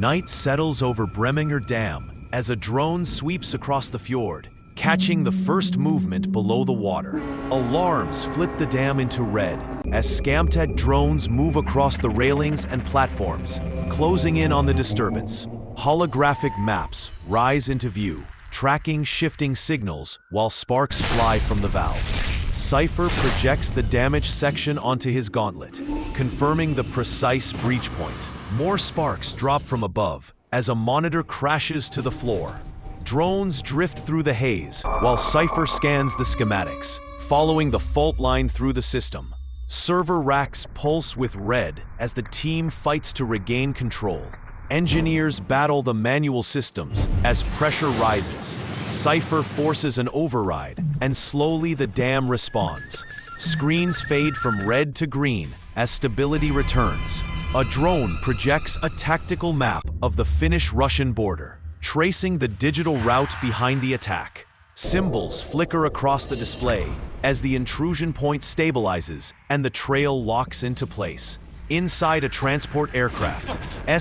Night settles over Bremanger Dam as a drone sweeps across the fjord, catching the first movement below the water. Alarms flit the dam into red as Scamtec drones move across the railings and platforms, closing in on the disturbance. Holographic maps rise into view, tracking shifting signals while sparks fly from the valves. Cypher projects the damaged section onto his gauntlet, confirming the precise breach point. More sparks drop from above as a monitor crashes to the floor. Drones drift through the haze while Cypher scans the schematics, following the fault line through the system. Server racks pulse with red as the team fights to regain control. Engineers battle the manual systems as pressure rises. Cypher forces an override, and slowly the dam responds. Screens fade from red to green as stability returns. A drone projects a tactical map of the Finnish-Russian border, tracing the digital route behind the attack. Symbols flicker across the display as the intrusion point stabilizes and the trail locks into place. Inside a transport aircraft,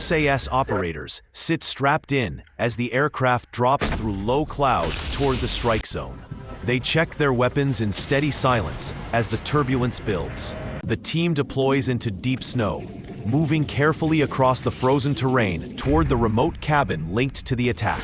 SAS operators sit strapped in as the aircraft drops through low cloud toward the strike zone. They check their weapons in steady silence as the turbulence builds. The team deploys into deep snow, moving carefully across the frozen terrain toward the remote cabin linked to the attack.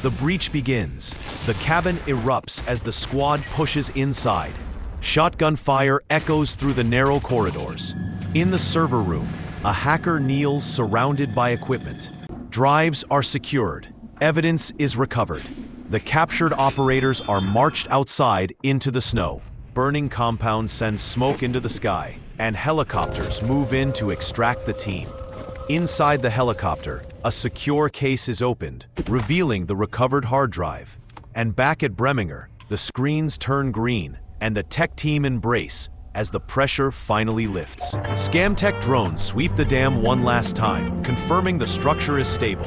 The breach begins. The cabin erupts as the squad pushes inside. Shotgun fire echoes through the narrow corridors. In the server room, a hacker kneels surrounded by equipment. Drives are secured. Evidence is recovered. The captured operators are marched outside into the snow. Burning compounds send smoke into the sky, and helicopters move in to extract the team. Inside the helicopter, a secure case is opened, revealing the recovered hard drive. And back at Bremanger, the screens turn green, and the tech team embrace as the pressure finally lifts. Scamtec drones sweep the dam one last time, confirming the structure is stable.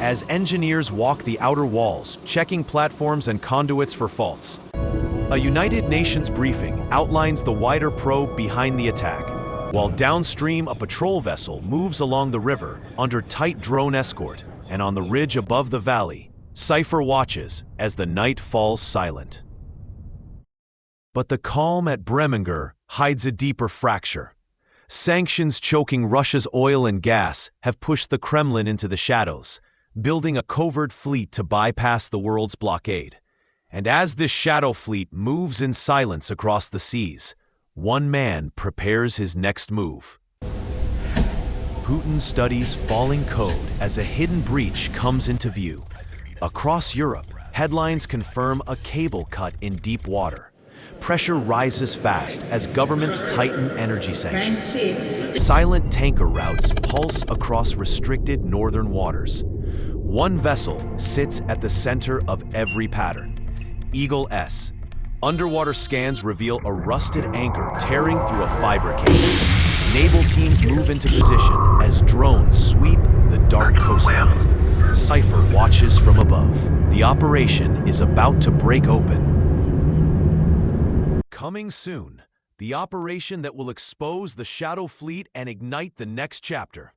As engineers walk the outer walls, checking platforms and conduits for faults. A United Nations briefing outlines the wider probe behind the attack, while downstream a patrol vessel moves along the river under tight drone escort, and on the ridge above the valley, Cypher watches as the night falls silent. But the calm at Bremanger hides a deeper fracture. Sanctions choking Russia's oil and gas have pushed the Kremlin into the shadows, building a covert fleet to bypass the world's blockade. And as this shadow fleet moves in silence across the seas, one man prepares his next move. Putin studies falling code as a hidden breach comes into view. Across Europe, headlines confirm a cable cut in deep water. Pressure rises fast as governments tighten energy sanctions. Silent tanker routes pulse across restricted northern waters. One vessel sits at the center of every pattern. Eagle S. Underwater scans reveal a rusted anchor tearing through a fiber cable. Naval teams move into position as drones sweep the dark coastline. Cypher watches from above. The operation is about to break open. Coming soon, the operation that will expose the Shadow Fleet and ignite the next chapter.